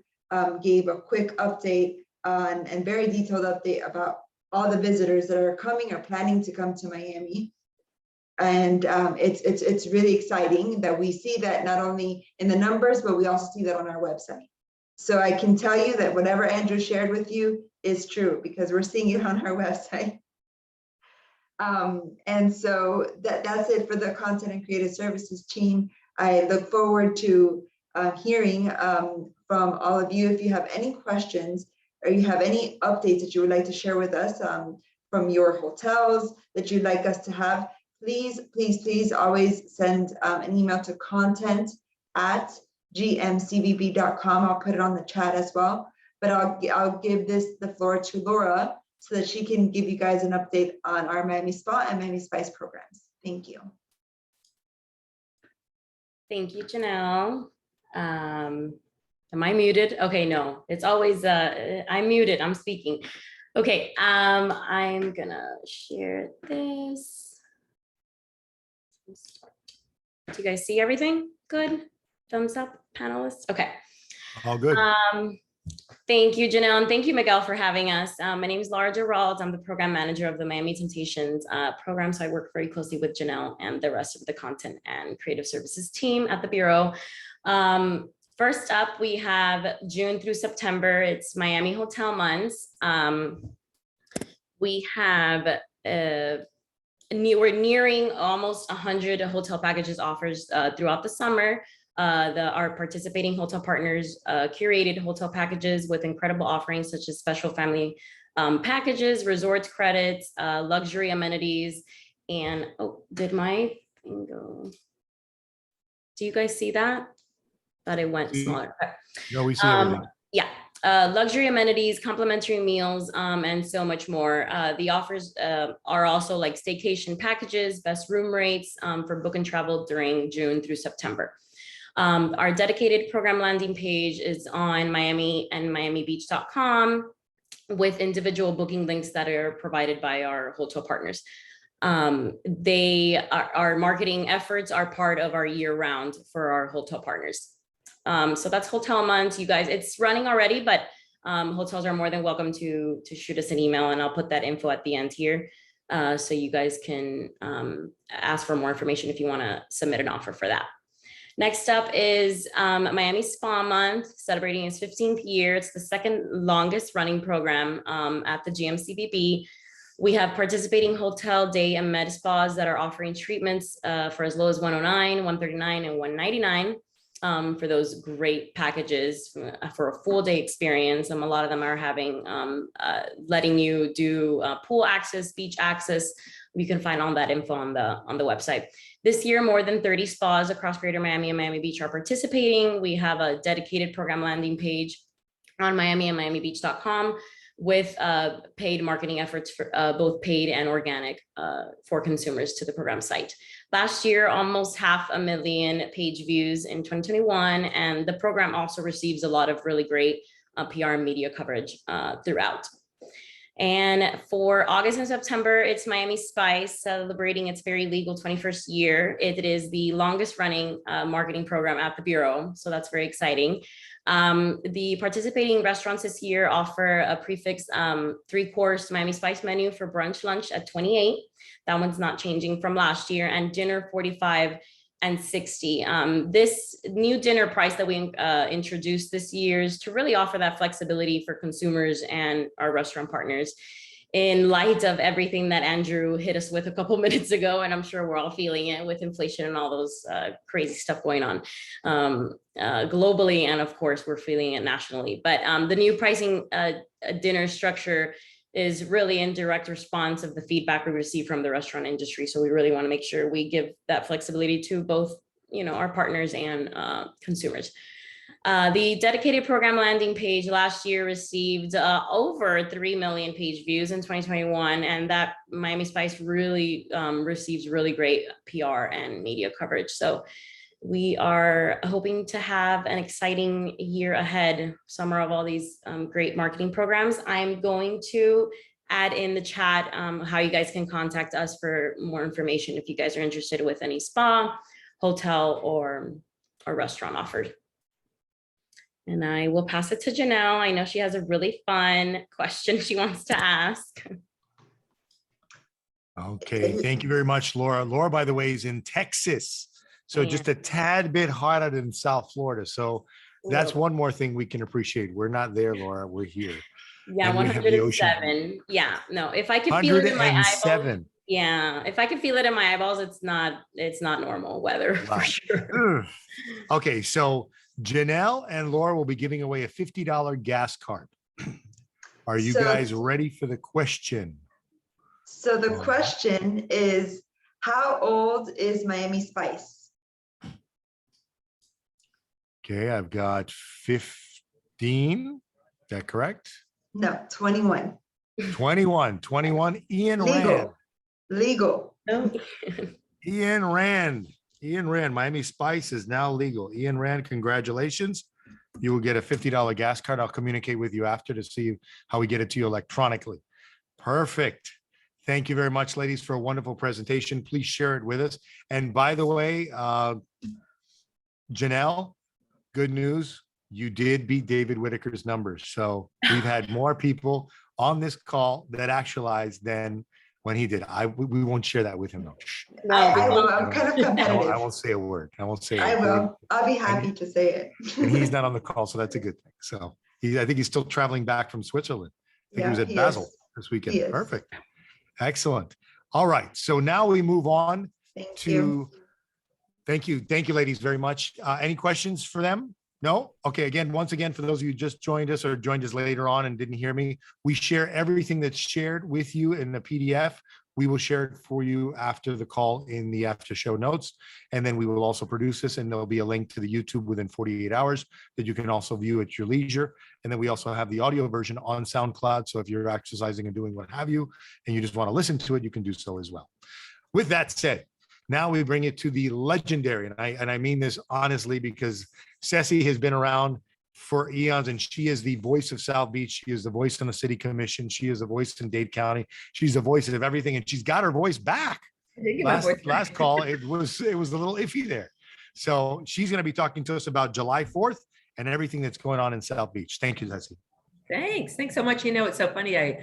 gave a quick update and very detailed update about all the visitors that are coming or planning to come to Miami. And it's really exciting that we see that not only in the numbers, but we also see that on our website. So I can tell you that whatever Andrew shared with you is true, because we're seeing it on our website. And so that's it for the content and creative services team. I look forward to hearing from all of you. If you have any questions or you have any updates that you would like to share with us from your hotels that you'd like us to have, please, please, please always send an email to content@gmcbb.com. I'll put it on the chat as well, but I'll give the floor to Laura so that she can give you guys an update on our Miami Spa and Miami Spice programs. Thank you. Thank you, Janelle. Am I muted? Okay, no, it's always, I'm muted, I'm speaking. Okay, I'm gonna share this. Do you guys see everything? Good? Thumbs up, panelists? Okay. All good. Thank you, Janelle, and thank you, Miguel, for having us. My name is Laura Gerald. I'm the program manager of the Miami Temptations program, so I work very closely with Janelle and the rest of the content and creative services team at the Bureau. First up, we have June through September. It's Miami Hotel Months. We have we're nearing almost 100 hotel packages offers throughout the summer. Our participating hotel partners curated hotel packages with incredible offerings such as special family packages, resorts credits, luxury amenities, and did my thing go? Do you guys see that? Thought it went smaller. No, we see everything. Yeah, luxury amenities, complimentary meals, and so much more. The offers are also like staycation packages, best room rates for book and travel during June through September. Our dedicated program landing page is on Miami and MiamiBeach.com with individual booking links that are provided by our hotel partners. Our marketing efforts are part of our year round for our hotel partners. So that's Hotel Month. You guys, it's running already, but hotels are more than welcome to shoot us an email, and I'll put that info at the end here. So you guys can ask for more information if you want to submit an offer for that. Next up is Miami Spa Month, celebrating its 15th year. It's the second longest running program at the GMCBB. We have participating hotel, day, and med spas that are offering treatments for as low as $109, $139, and $199 for those great packages for a full day experience. A lot of them are having letting you do pool access, beach access. You can find all that info on the website. This year, more than 30 spas across Greater Miami and Miami Beach are participating. We have a dedicated program landing page on Miami and MiamiBeach.com with paid marketing efforts for both paid and organic for consumers to the program site. Last year, almost 500,000 page views in 2021, and the program also receives a lot of really great PR and media coverage throughout. And for August and September, it's Miami Spice celebrating its very legal 21st year. It is the longest running marketing program at the Bureau, so that's very exciting. The participating restaurants this year offer a prefix 3-course Miami Spice menu for brunch lunch at $28. That one's not changing from last year, and dinner $45 and $60. This new dinner price that we introduced this year is to really offer that flexibility for consumers and our restaurant partners in light of everything that Andrew hit us with a couple minutes ago. And I'm sure we're all feeling it with inflation and all those crazy stuff going on globally. And of course, we're feeling it nationally. But the new pricing dinner structure is really in direct response of the feedback we receive from the restaurant industry. So we really want to make sure we give that flexibility to both, our partners and consumers. The dedicated program landing page last year received over 3 million page views in 2021, and that Miami Spice really receives really great PR and media coverage. So we are hoping to have an exciting year ahead, summer of all these great marketing programs. I'm going to add in the chat how you guys can contact us for more information if you guys are interested with any spa, hotel, or restaurant offers. And I will pass it to Janelle. I know she has a really fun question she wants to ask. Okay, thank you very much, Laura. Laura, by the way, is in Texas. So just a tad bit hotter than South Florida. So that's one more thing we can appreciate. We're not there, Laura. We're here. Yeah, 107. Yeah, no, if I could feel it in my eyeballs. Yeah, if I could feel it in my eyeballs, it's not normal weather for sure. Okay, so Janelle and Laura will be giving away a $50 gas card. Are you guys ready for the question? So the question is, how old is Miami Spice? Okay, I've got 15. Is that correct? No, 21. 21. Ian Rand. Legal. Ian Rand. Miami Spice is now legal. Ian Rand, congratulations. You will get a $50 gas card. I'll communicate with you after to see how we get it to you electronically. Perfect. Thank you very much, ladies, for a wonderful presentation. Please share it with us. And by the way, Janelle, good news. You did beat David Whitaker's numbers. So we've had more people on this call that actualized than when he did. We won't share that with him though. I will. I'm kind of competitive. I won't say a word. I will. I'll be happy to say it. And he's not on the call, so that's a good thing. So I think he's still traveling back from Switzerland. I think he was at Basel this weekend. Perfect. Excellent. All right. So now we move on to. Thank you, ladies, very much. Any questions for them? No? Okay, once again, for those of you who just joined us or joined us later on and didn't hear me, we share everything that's shared with you in the PDF. We will share it for you after the call in the after show notes. And then we will also produce this, and there'll be a link to the YouTube within 48 hours that you can also view at your leisure. And then we also have the audio version on SoundCloud. So if you're exercising and doing what have you, and you just want to listen to it, you can do so as well. With that said, now we bring it to the legendary, and I mean this honestly, because Ceci has been around for eons, and she is the voice of South Beach. She is the voice on the city commission. She is the voice in Dade County. She's the voice of everything, and she's got her voice back. Last call, it was a little iffy there. So she's going to be talking to us about July 4th and everything that's going on in South Beach. Thank you, Ceci. Thanks so much. It's so funny. I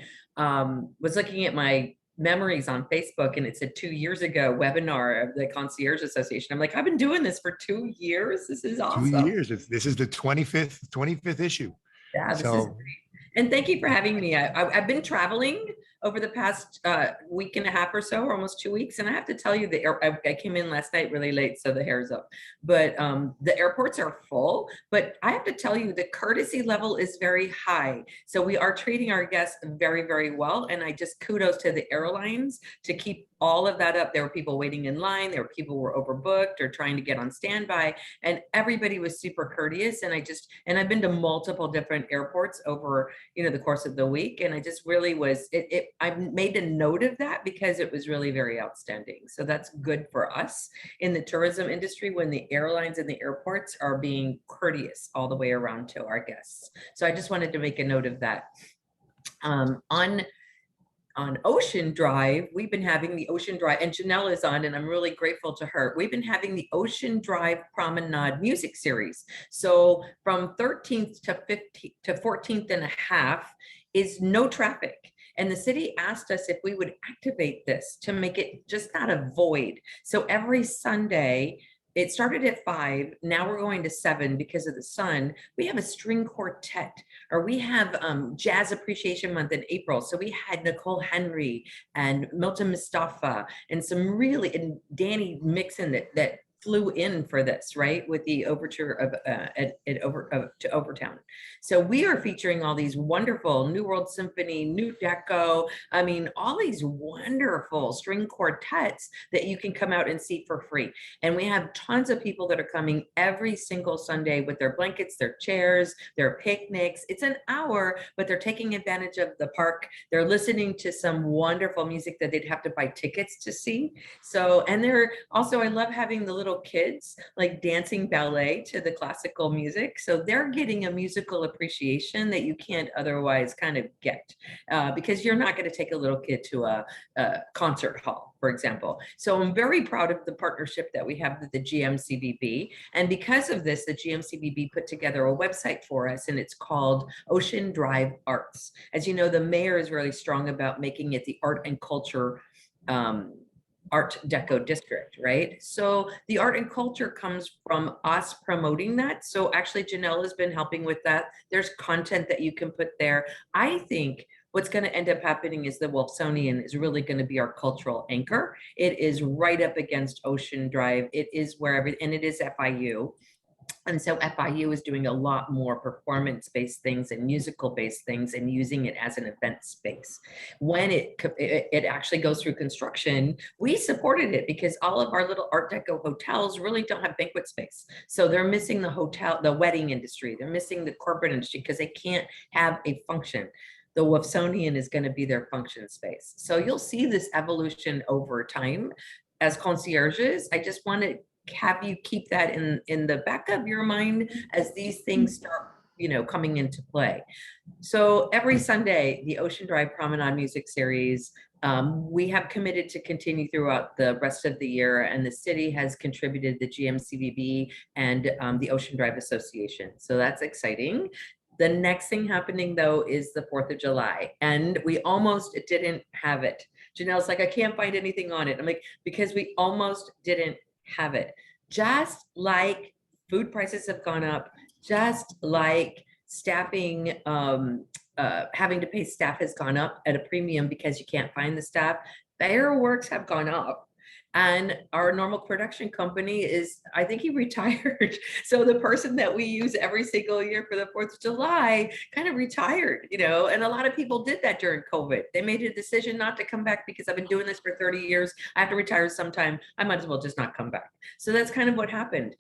was looking at my memories on Facebook, and it said 2 years ago webinar of the Concierge Association. I'm like, I've been doing this for 2 years. This is awesome. 2 years. This is the 25th issue. Yeah, this is great. And thank you for having me. I've been traveling over the past week and a half or so, or almost 2 weeks. And I have to tell you, I came in last night really late, so the hair's up. But the airports are full. But I have to tell you, the courtesy level is very high. So we are treating our guests very, very well. And I just kudos to the airlines to keep all of that up. There were people waiting in line. There were people who were overbooked or trying to get on standby, and everybody was super courteous. And I've been to multiple different airports over, the course of the week. And I just really was, I made a note of that because it was really very outstanding. So that's good for us in the tourism industry when the airlines and the airports are being courteous all the way around to our guests. So I just wanted to make a note of that. On Ocean Drive, we've been having the Ocean Drive, and Janelle is on, and I'm really grateful to her. We've been having the Ocean Drive Promenade music series. So from 13th to 15th to 14th and a half is no traffic. And the city asked us if we would activate this to make it just not a void. So every Sunday, it started at 5. Now we're going to 7 because of the sun. We have a string quartet, or we have Jazz Appreciation Month in April. So we had Nicole Henry and Milton Mustafa and and Danny Mixon that flew in for this, right, with the overture of to Overtown. So we are featuring all these wonderful New World Symphony, New Deco, I mean, all these wonderful string quartets that you can come out and see for free. And we have tons of people that are coming every single Sunday with their blankets, their chairs, their picnics. It's an hour, but they're taking advantage of the park. They're listening to some wonderful music that they'd have to buy tickets to see. So, and they're also, I love having the little kids like dancing ballet to the classical music. So they're getting a musical appreciation that you can't otherwise kind of get because you're not going to take a little kid to a concert hall, for example. So I'm very proud of the partnership that we have with the GMCBB. And because of this, the GMCBB put together a website for us, and it's called Ocean Drive Arts. As you know, the mayor is really strong about making it the art and culture Art Deco district, right? So the art and culture comes from us promoting that. So actually Janelle has been helping with that. There's content that you can put there. I think what's going to end up happening is the Wolfsonian is really going to be our cultural anchor. It is right up against Ocean Drive. It is and it is FIU. And so FIU is doing a lot more performance-based things and musical-based things and using it as an event space. When it actually goes through construction, we supported it because all of our little Art Deco hotels really don't have banquet space. So they're missing the wedding industry. They're missing the corporate industry because they can't have a function. The Wolfsonian is going to be their function space. So you'll see this evolution over time as concierges. I just want to have you keep that in the back of your mind as these things start, coming into play. So every Sunday, the Ocean Drive Promenade music series, we have committed to continue throughout the rest of the year, and the city has contributed the GMCBB and the Ocean Drive Association. So that's exciting. The next thing happening though is the 4th of July, and we almost didn't have it. Janelle's like, I can't find anything on it. I'm like, because we almost didn't have it. Just like food prices have gone up, just like staffing, having to pay staff has gone up at a premium because you can't find the staff, fireworks have gone up. And our normal production company is, I think he retired. So the person that we use every single year for the 4th of July kind of retired, and a lot of people did that during COVID. They made a decision not to come back because I've been doing this for 30 years. I have to retire sometime. I might as well just not come back. So that's kind of what happened.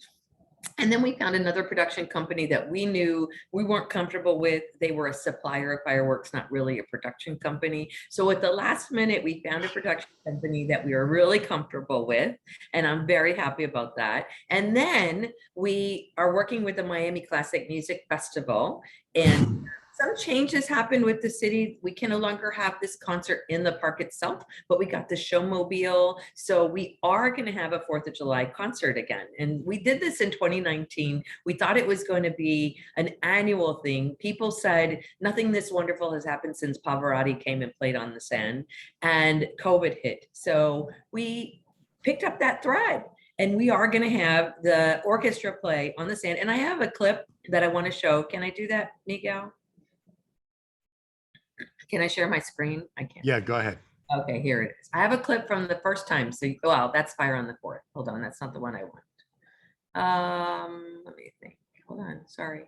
And then we found another production company that we knew we weren't comfortable with. They were a supplier of fireworks, not really a production company. So at the last minute, we found a production company that we were really comfortable with. And I'm very happy about that. And then we are working with the Miami Classic Music Festival, and some changes happened with the city. We can no longer have this concert in the park itself, but we got the showmobile. So we are going to have a 4th of July concert again. And we did this in 2019. We thought it was going to be an annual thing. People said nothing this wonderful has happened since Pavarotti came and played on the sand, and COVID hit. So we picked up that thread. And we are going to have the orchestra play on the sand. And I have a clip that I want to show. Can I do that, Miguel? Can I share my screen? I can't. Yeah, go ahead. Okay, here it is. I have a clip from the first time. So, well, that's Fire on the 4th. Hold on, that's not the one I want. Let me think. Hold on, sorry.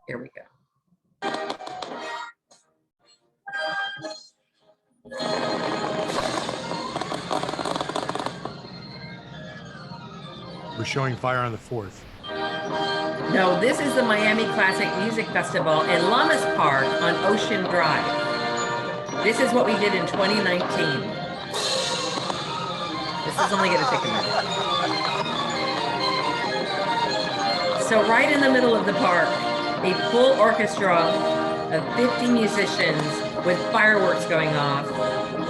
Here we go. We're showing Fire on the 4th. No, this is the Miami Classic Music Festival in Lummis Park on Ocean Drive. This is what we did in 2019. This is only going to take a minute. So right in the middle of the park, a full orchestra of 50 musicians with fireworks going off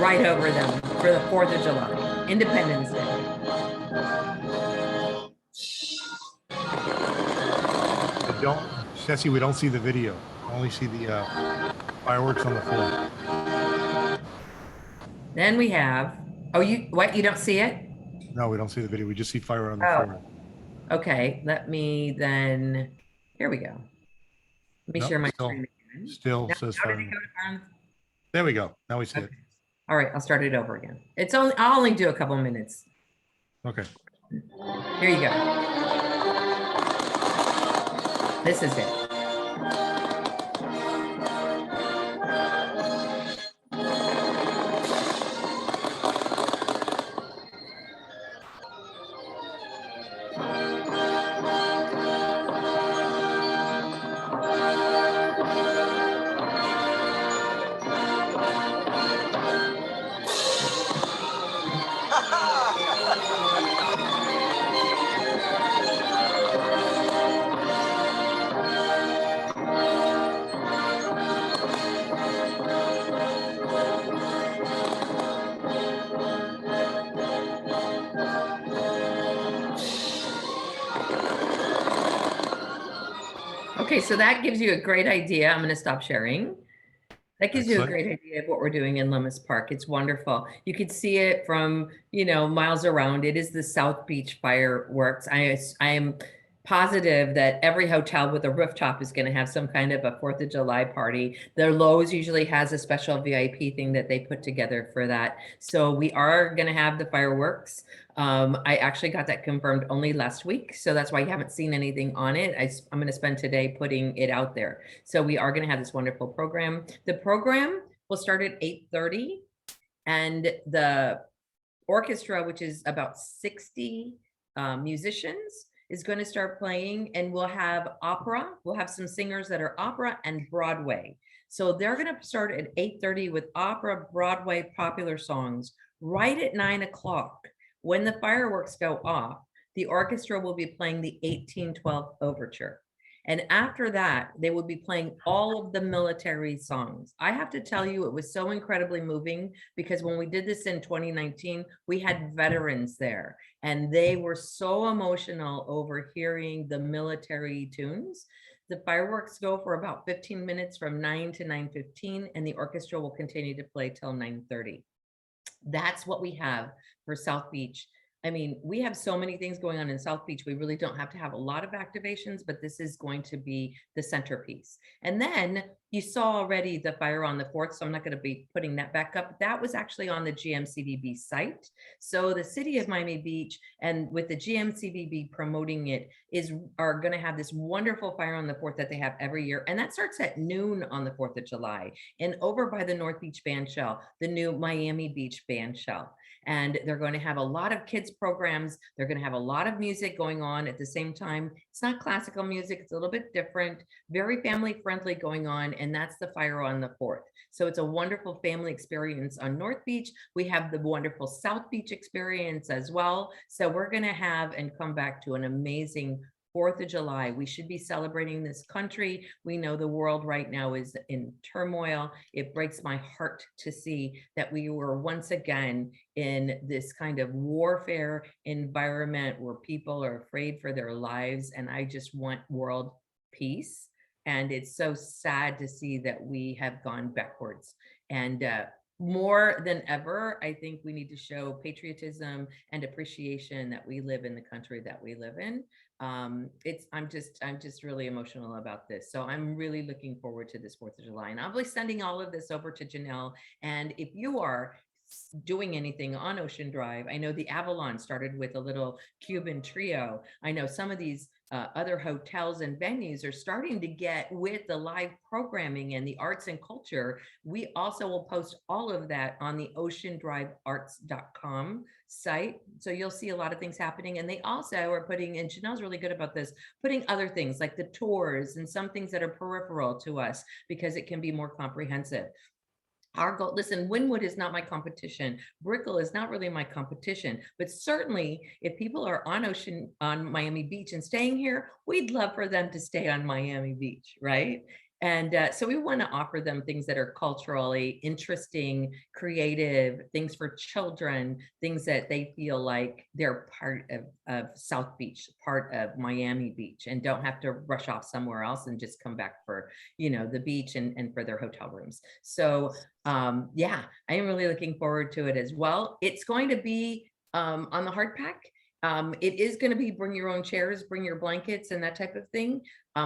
right over them for the 4th of July, Independence Day. Ceci, we don't see the video. We only see the fireworks on the floor. Then we have, oh, you don't see it? No, we don't see the video. We just see fire on the floor. Okay, let me then, here we go. Let me Nope, share my still- screen again. Still Now, says how fire. did it go down? There we go. Now we see it. All right, I'll start it over again. I'll only do a couple minutes. Okay. Here you go. This is it. Okay, so that gives you a great idea. I'm going to stop sharing. That gives you a Excellent. great idea of what we're doing in Lummis Park. It's wonderful. You could see it from, miles around. It is the South Beach fireworks. I am positive that every hotel with a rooftop is going to have some kind of a 4th of July party. Their Lowe's usually has a special VIP thing that they put together for that. So we are going to have the fireworks. I actually got that confirmed only last week. So that's why you haven't seen anything on it. I'm going to spend today putting it out there. So we are going to have this wonderful program. The program will start at 8:30 and the orchestra, which is about 60 musicians, is going to start playing, and we'll have opera. We'll have some singers that are opera and Broadway. So they're going to start at 8:30 with opera, Broadway, popular songs. Right at 9 o'clock, when the fireworks go off, the orchestra will be playing the 1812 Overture. And after that, they will be playing all of the military songs. I have to tell you, it was so incredibly moving because when we did this in 2019, we had veterans there and they were so emotional over hearing the military tunes. The fireworks go for about 15 minutes from 9 to 9:15, and the orchestra will continue to play till 9:30. That's what we have for South Beach. I mean, we have so many things going on in South Beach. We really don't have to have a lot of activations, but this is going to be the centerpiece. And then you saw already the fire on the 4th, so I'm not going to be putting that back up. That was actually on the GMCVB site. So the city of Miami Beach, and with the GMCVB promoting it, are going to have this wonderful fire on the 4th that they have every year. And that starts at noon on the 4th of July. And over by the North Beach Bandshell, the new Miami Beach Bandshell. And they're going to have a lot of kids programs. They're going to have a lot of music going on at the same time. It's not classical music. It's a little bit different, very family friendly going on. And that's the fire on the 4th. So it's a wonderful family experience on North Beach. We have the wonderful South Beach experience as well. So we're going to have and come back to an amazing 4th of July. We should be celebrating this country. We know the world right now is in turmoil. It breaks my heart to see that we were once again in this kind of warfare environment where people are afraid for their lives. And I just want world peace. And it's so sad to see that we have gone backwards. And more than ever, I think we need to show patriotism and appreciation that we live in the country that we live in. I'm just really emotional about this. So I'm really looking forward to this 4th of July, and I'll be sending all of this over to Janelle. And if you are doing anything on Ocean Drive, I know the Avalon started with a little Cuban trio. I know some of these other hotels and venues are starting to get with the live programming and the arts and culture. We also will post all of that on the oceandrivearts.com site. So you'll see a lot of things happening. And they also are putting, and Janelle's really good about this, putting other things like the tours and some things that are peripheral to us, because it can be more comprehensive. Our goal, listen, Wynwood is not my competition. Brickell is not really my competition, but certainly if people are on Miami Beach and staying here, we'd love for them to stay on Miami Beach, right? And so we want to offer them things that are culturally interesting, creative, things for children, things that they feel like they're part of South Beach, part of Miami Beach, and don't have to rush off somewhere else and just come back for, the beach and for their hotel rooms. So yeah, I am really looking forward to it as well. It's going to be on the hard pack. It is going to be bring your own chairs, bring your blankets and that type of thing.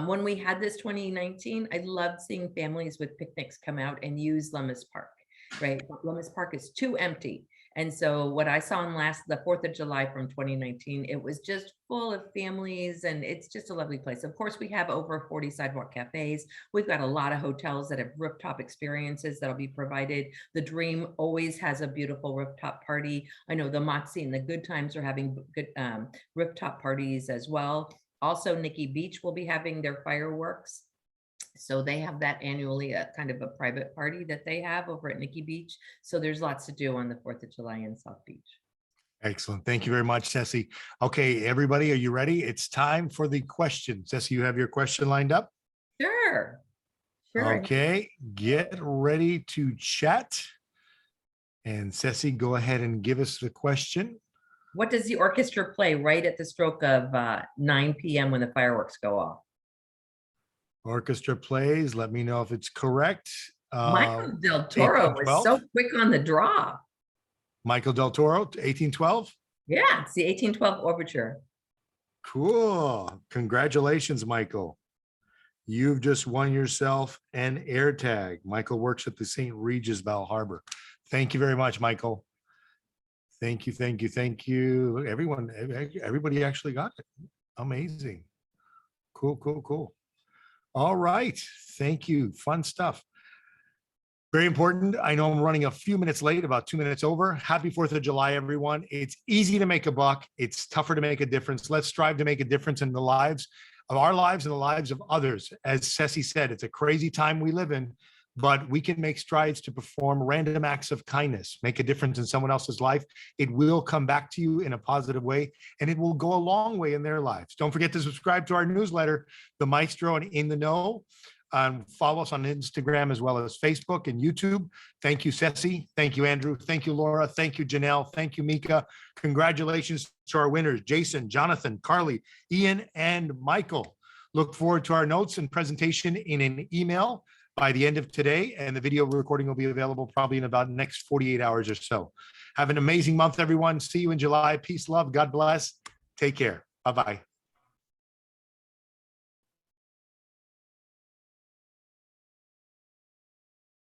When we had this 2019, I loved seeing families with picnics come out and use Lummis Park, right? But Lummis Park is too empty. And so what I saw on the 4th of July from 2019, it was just full of families, and it's just a lovely place. Of course, we have over 40 sidewalk cafes. We've got a lot of hotels that have rooftop experiences that'll be provided. The Dream always has a beautiful rooftop party. I know the Moxie and the Good Times are having good rooftop parties as well. Also, Nikki Beach will be having their fireworks. So they have that annually, a kind of a private party that they have over at Nikki Beach. So there's lots to do on the 4th of July in South Beach. Excellent. Thank you very much, Ceci. Okay, everybody, are you ready? It's time for the question. Ceci, you have your question lined up? Sure. Sure. Okay, get ready to chat. And Ceci, go ahead and give us the question. What does the orchestra play right at the stroke of 9 p.m. when the fireworks go off? Orchestra plays. Let me know if it's correct. Michael Del Toro was so quick on the draw. Michael Del Toro, 1812? Yeah, it's the 1812 overture. Cool. Congratulations, Michael. You've just won yourself an air tag. Michael works at the St. Regis Bal Harbor. Thank you very much, Michael. Thank you, thank you, thank you. Everybody actually got it. Amazing. Cool, cool, cool. All right. Thank you. Fun stuff. Very important. I know I'm running a few minutes late, about 2 minutes over. Happy 4th of July, everyone. It's easy to make a buck. It's tougher to make a difference. Let's strive to make a difference in the lives of our lives and the lives of others. As Ceci said, it's a crazy time we live in, but we can make strides to perform random acts of kindness, make a difference in someone else's life. It will come back to you in a positive way, and it will go a long way in their lives. Don't forget to subscribe to our newsletter, The Maestro and In the Know. Follow us on Instagram as well as Facebook and YouTube. Thank you, Ceci. Thank you, Andrew. Thank you, Laura. Thank you, Janelle. Thank you, Mika. Congratulations to our winners, Jason, Jonathan, Carly, Ian, and Michael. Look forward to our notes and presentation in an email by the end of today, and the video recording will be available probably in about the next 48 hours or so. Have an amazing month, everyone. See you in July. Peace, love, God bless. Take care. Bye-bye.